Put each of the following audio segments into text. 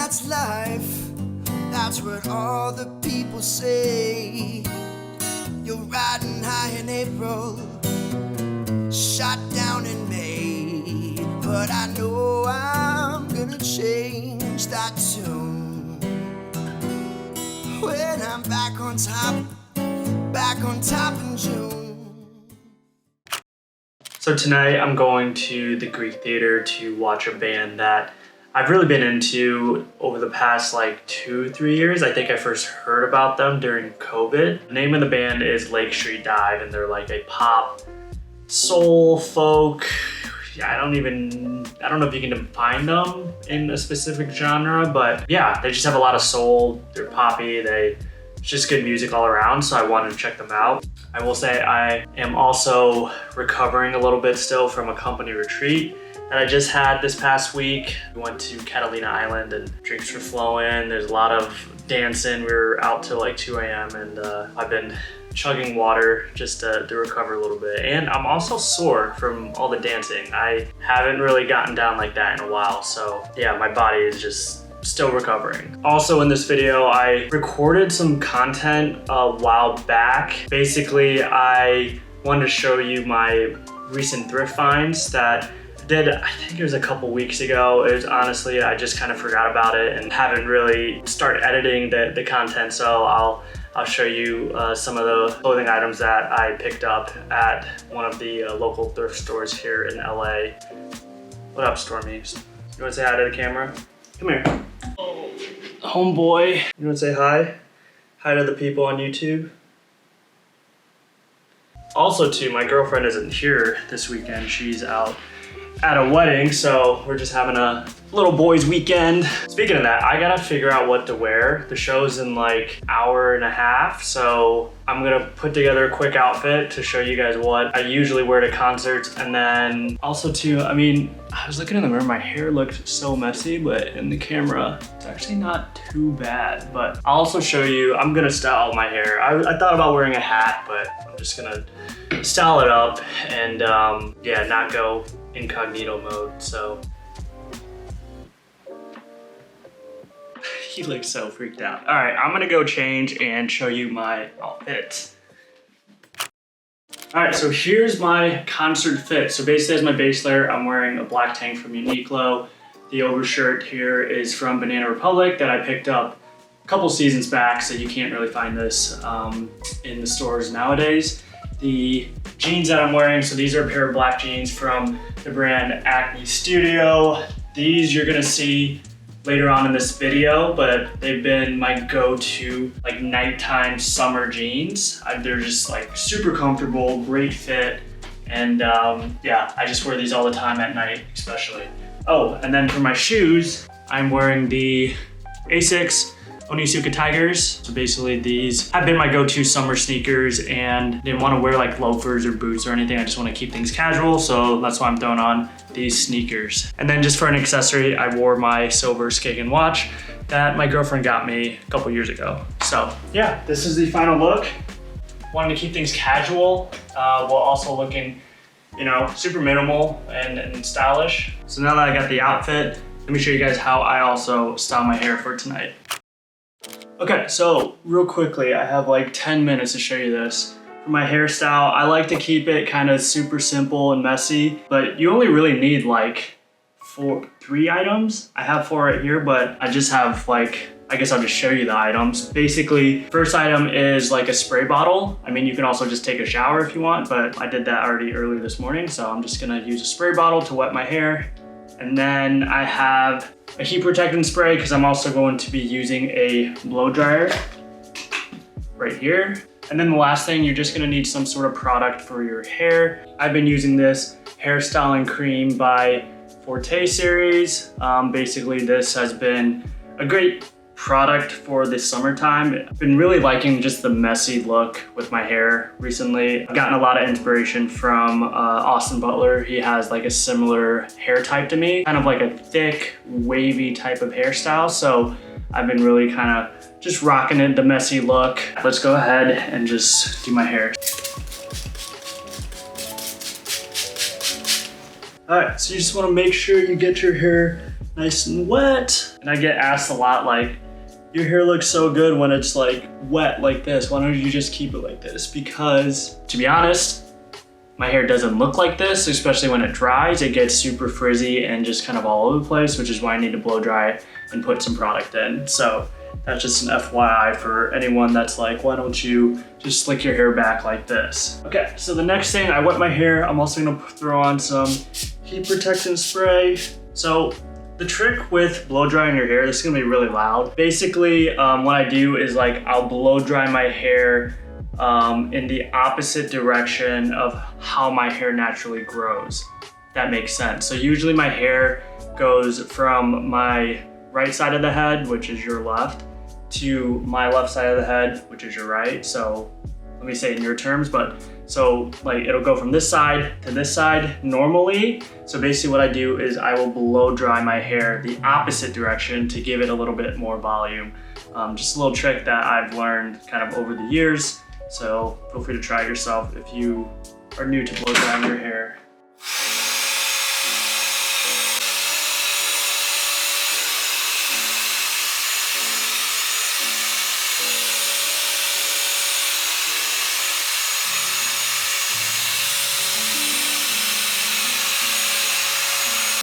that's life. That's what all the people say. You're riding high in April, shot down in May. But I know I'm gonna change that tune when I'm back on top in June. So tonight I'm going to the Greek Theater to watch a band that I've really been into over the past like 2-3 years. I think I first heard about them during COVID. The name of the band is Lake Street Dive, and they're like a pop, soul, folk. I don't know if you can define them in a specific genre, but yeah, they just have a lot of soul. They're poppy. It's just good music all around, so I wanted to check them out. I will say I am also recovering a little bit still from a company retreat that I just had this past week. We went to Catalina Island and drinks were flowing. There's a lot of dancing. We were out till like 2 a.m. and I've been chugging water just to recover a little bit. And I'm also sore from all the dancing. I haven't really gotten down like that in a while. So yeah, my body is just still recovering. Also in this video, I recorded some content a while back. Basically, I wanted to show you my recent thrift finds that I think it was a couple weeks ago. It was honestly, I just kind of forgot about it and haven't really started editing the content. So I'll show you some of the clothing items that I picked up at one of the local thrift stores here in LA. What up, Stormy? You wanna say hi to the camera? Come here. Oh, homeboy. You wanna say hi? Hi to the people on YouTube. Also too, my girlfriend isn't here this weekend. She's out at a wedding, so we're just having a little boys weekend. Speaking of that, I gotta figure out what to wear. The show's in like an hour and a half, so I'm gonna put together a quick outfit to show you guys what I usually wear to concerts. And then also too, I mean, I was looking in the mirror, my hair looked so messy, but in the camera, it's actually not too bad. But I'll also show you, I'm gonna style my hair. I thought about wearing a hat, but I'm just gonna style it up and yeah, not go incognito mode, so. He looks so freaked out. All right, I'm gonna go change and show you my outfit. All right, so here's my concert fit. So basically as my base layer, I'm wearing a black tank from Uniqlo. The overshirt here is from Banana Republic that I picked up a couple seasons back, so you can't really find this in the stores nowadays. The jeans that I'm wearing, so these are a pair of black jeans from the brand Acne Studio. These you're gonna see later on in this video, but they've been my go-to like nighttime summer jeans. They're just like super comfortable, great fit, and yeah, I just wear these all the time at night, especially. Oh, and then for my shoes, I'm wearing the Asics Onitsuka Tigers. So basically these have been my go-to summer sneakers, and didn't want to wear like loafers or boots or anything. I just want to keep things casual, so that's why I'm throwing on these sneakers. And then just for an accessory, I wore my silver Skagen watch that my girlfriend got me a couple years ago. So yeah, this is the final look. Wanted to keep things casual while also looking, you know, super minimal and stylish. So now that I got the outfit, let me show you guys how I also style my hair for tonight. Okay, so real quickly, I have like 10 minutes to show you this. For my hairstyle, I like to keep it kind of super simple and messy, but you only really need like 3 items. I have 4 right here, but I just have like, I guess I'll just show you the items. Basically, first item is like a spray bottle. I mean, you can also just take a shower if you want, but I did that already earlier this morning, so I'm just gonna use a spray bottle to wet my hair. And then I have a heat protectant spray because I'm also going to be using a blow dryer right here. And then the last thing, you're just gonna need some sort of product for your hair. I've been using this Hairstyle Cream by Forte series. Basically, this has been a great product for the summertime. I've been really liking just the messy look with my hair recently. I've gotten a lot of inspiration from Austin Butler. He has like a similar hair type to me, kind of like a thick, wavy type of hairstyle. So I've been really kind of just rocking it, the messy look. Let's go ahead and just do my hair. All right, so you just want to make sure you get your hair nice and wet. And I get asked a lot like, your hair looks so good when it's like wet like this. Why don't you just keep it like this? Because to be honest, my hair doesn't look like this, especially when it dries. It gets super frizzy and just kind of all over the place, which is why I need to blow dry it and put some product in. So that's just an FYI for anyone that's like, why don't you just slick your hair back like this? Okay, so the next thing, I wet my hair. I'm also gonna throw on some heat protectant spray. So the trick with blow drying your hair, this is gonna be really loud. Basically, what I do is like, I'll blow dry my hair in the opposite direction of how my hair naturally grows. That makes sense. So usually my hair goes from my right side of the head, which is your left, to my left side of the head, which is your right. So let me say it in your terms, but so like it'll go from this side to this side normally. So basically what I do is I will blow dry my hair the opposite direction to give it a little bit more volume. Just a little trick that I've learned kind of over the years. So feel free to try it yourself if you are new to blow drying your hair.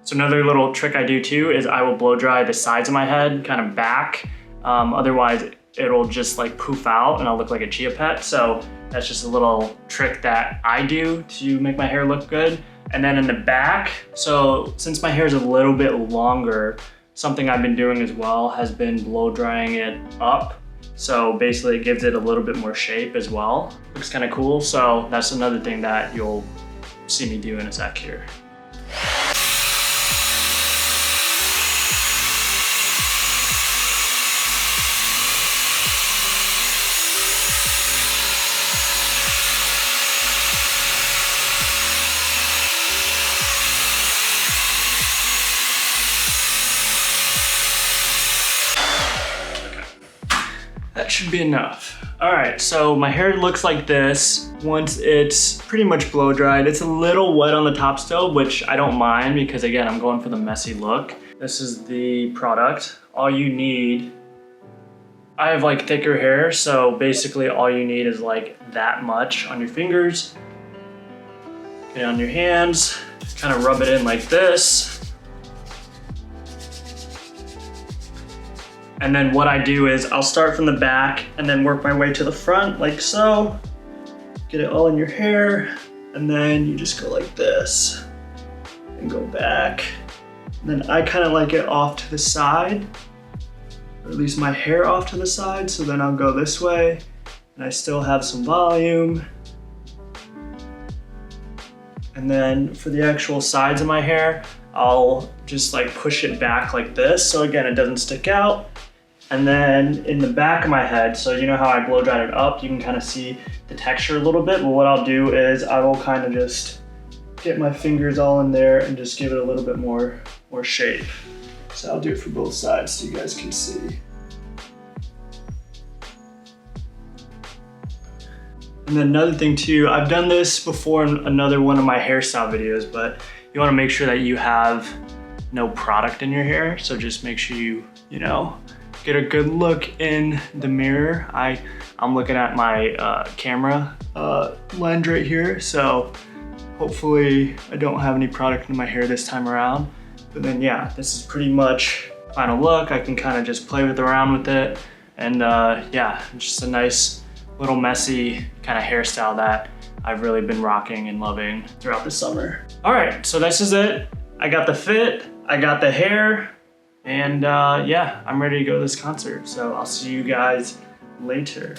So another little trick I do too is I will blow dry the sides of my head, kind of back. Otherwise it'll just like poof out and I'll look like a chia pet. So that's just a little trick that I do to make my hair look good. And then in the back, so since my hair is a little bit longer, something I've been doing as well has been blow drying it up. So basically it gives it a little bit more shape as well. Looks kind of cool. So that's another thing that you'll see me do in a sec here. That should be enough. All right, so my hair looks like this once it's pretty much blow dried. It's a little wet on the top still, which I don't mind because again, I'm going for the messy look. This is the product. All you need, I have like thicker hair, so basically all you need is like that much on your fingers. Get it on your hands, kind of rub it in like this. And then what I do is I'll start from the back and then work my way to the front like so. Get it all in your hair. And then you just go like this and go back. And then I kind of like it off to the side, or at least my hair off to the side. So then I'll go this way and I still have some volume. And then for the actual sides of my hair, I'll just like push it back like this. So again, it doesn't stick out. And then in the back of my head, so you know how I blow dried it up, you can kind of see the texture a little bit, but what I'll do is I will kind of just get my fingers all in there and just give it a little bit more shape. So I'll do it for both sides so you guys can see. And then another thing too, I've done this before in another one of my hairstyle videos, but you want to make sure that you have no product in your hair. So just make sure you get a good look in the mirror. I'm looking at my camera lens right here, so hopefully I don't have any product in my hair this time around. But then yeah, this is pretty much final look. I can kind of just play around with it, and yeah, just a nice little messy kind of hairstyle that I've really been rocking and loving throughout the summer. All right, so this is it. I got the fit, I got the hair, and yeah, I'm ready to go to this concert. So I'll see you guys later.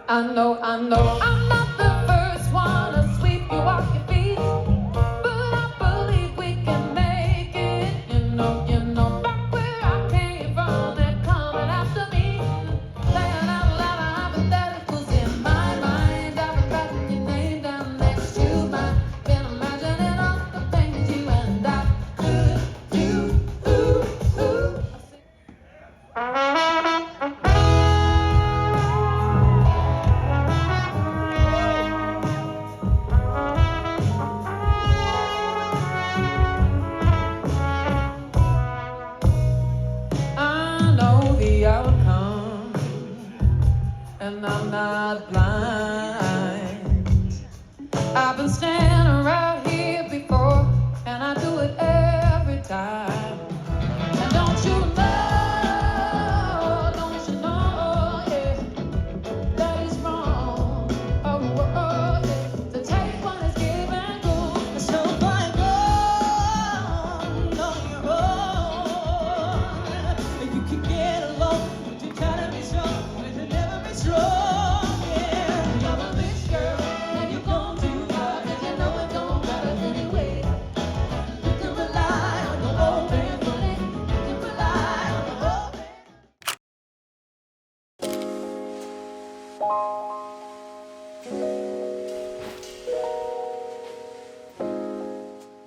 I know I'm not the first one to sweep you off your feet, but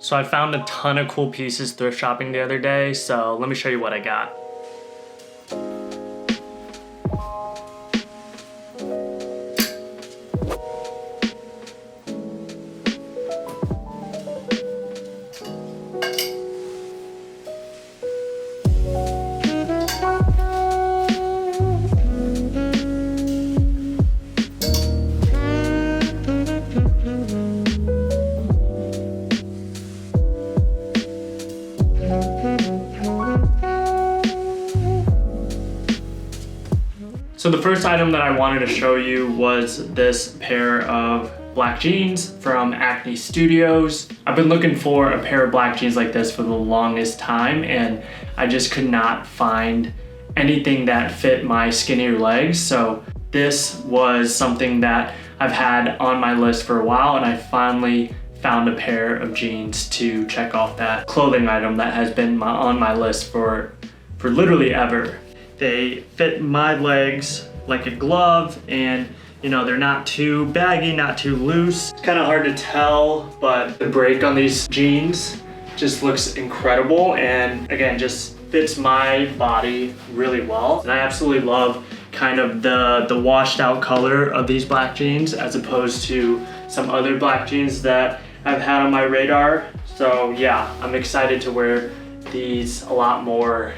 So I found a ton of cool pieces thrift shopping the other day, so let me show you what I got. So the first item that I wanted to show you was this pair of black jeans from Acne Studios. I've been looking for a pair of black jeans like this for the longest time, and I just could not find anything that fit my skinnier legs. So this was something that I've had on my list for a while, and I finally found a pair of jeans to check off that clothing item that has been on my list for literally ever. They fit my legs like a glove, and you know, they're not too baggy, not too loose. It's kind of hard to tell, but the break on these jeans just looks incredible, and again, just fits my body really well. And I absolutely love kind of the washed out color of these black jeans as opposed to some other black jeans that I've had on my radar. So yeah, I'm excited to wear these a lot more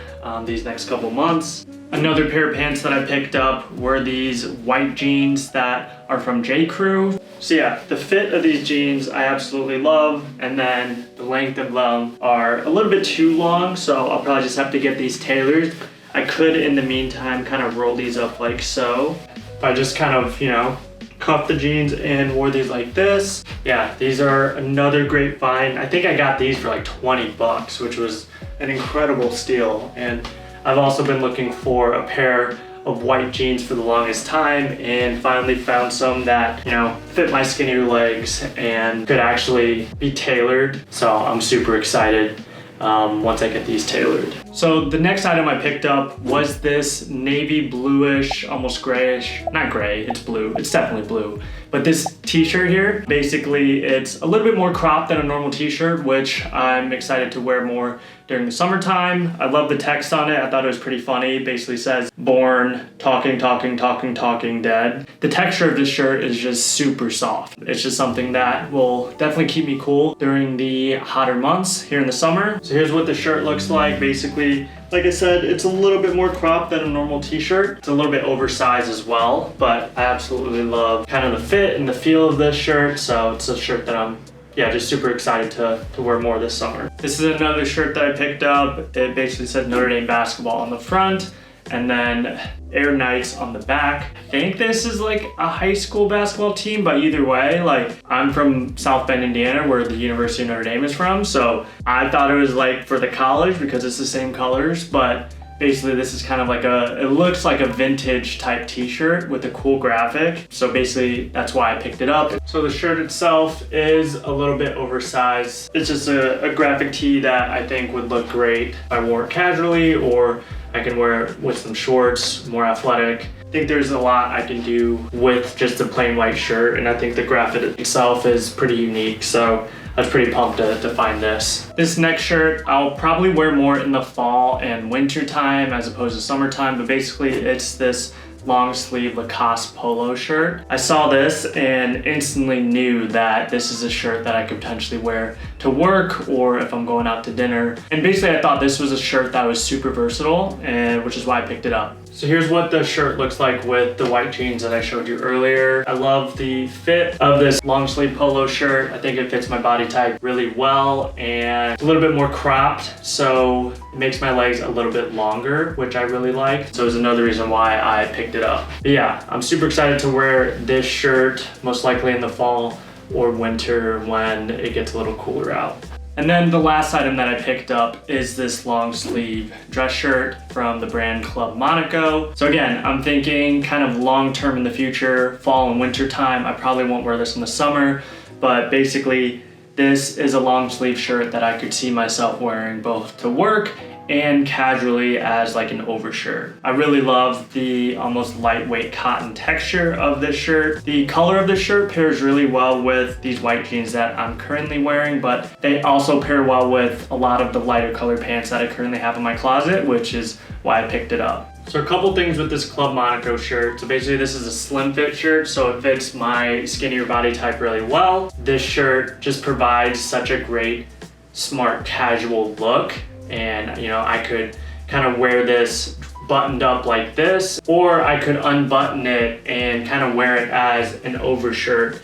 these next couple months. Another pair of pants that I picked up were these white jeans that are from J. Crew. So yeah, the fit of these jeans I absolutely love, and then the length of them are a little bit too long, so I'll probably just have to get these tailored. I could, in the meantime, kind of roll these up like so. If I just kind of, you know, cuff the jeans and wore these like this. Yeah, these are another great find. I think I got these for like 20 bucks, which was an incredible steal. And I've also been looking for a pair of white jeans for the longest time, and finally found some that, you know, fit my skinnier legs and could actually be tailored. So I'm super excited once I get these tailored. So the next item I picked up was this navy bluish, almost grayish, not gray, it's blue, it's definitely blue. But this t-shirt here, basically it's a little bit more cropped than a normal t-shirt, which I'm excited to wear more during the summertime. I love the text on it. I thought it was pretty funny. It basically says, born, talking, dead. The texture of this shirt is just super soft. It's just something that will definitely keep me cool during the hotter months here in the summer. So here's what the shirt looks like. Basically, like I said, it's a little bit more cropped than a normal t-shirt. It's a little bit oversized as well, but I absolutely love kind of the fit and the feel of this shirt. So it's a shirt that I'm just super excited to wear more this summer. This is another shirt that I picked up. It basically said Notre Dame basketball on the front and then Air Knights on the back. I think this is like a high school basketball team, but either way, like I'm from South Bend, Indiana, where the University of Notre Dame is from. So I thought it was like for the college because it's the same colors, but basically this is kind of like it looks like a vintage type t-shirt with a cool graphic. So basically that's why I picked it up. So the shirt itself is a little bit oversized. It's just a graphic tee that I think would look great if I wore it casually, or I can wear it with some shorts, more athletic. I think there's a lot I can do with just a plain white shirt, and I think the graphic itself is pretty unique. So I was pretty pumped to find this. This next shirt, I'll probably wear more in the fall and winter time as opposed to summertime, but basically it's this long sleeve Lacoste polo shirt. I saw this and instantly knew that this is a shirt that I could potentially wear to work or if I'm going out to dinner. And basically I thought this was a shirt that was super versatile, and which is why I picked it up. So here's what the shirt looks like with the white jeans that I showed you earlier. I love the fit of this long sleeve polo shirt. I think it fits my body type really well, and it's a little bit more cropped, so it makes my legs a little bit longer, which I really like. So it's another reason why I picked it up. But yeah, I'm super excited to wear this shirt, most likely in the fall or winter when it gets a little cooler out. And then the last item that I picked up is this long sleeve dress shirt from the brand Club Monaco. So again, I'm thinking kind of long term in the future, fall and winter time. I probably won't wear this in the summer, but basically this is a long sleeve shirt that I could see myself wearing both to work and casually as like an overshirt. I really love the almost lightweight cotton texture of this shirt. The color of this shirt pairs really well with these white jeans that I'm currently wearing, but they also pair well with a lot of the lighter color pants that I currently have in my closet, which is why I picked it up. So a couple things with this Club Monaco shirt. So basically this is a slim fit shirt, so it fits my skinnier body type really well. This shirt just provides such a great, smart, casual look. And you know, I could kind of wear this buttoned up like this, or I could unbutton it and kind of wear it as an overshirt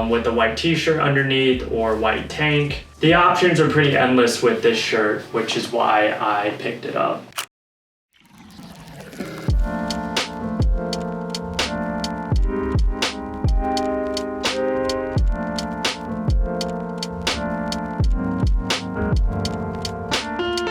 with a white t-shirt underneath or white tank. The options are pretty endless with this shirt, which is why I picked it up.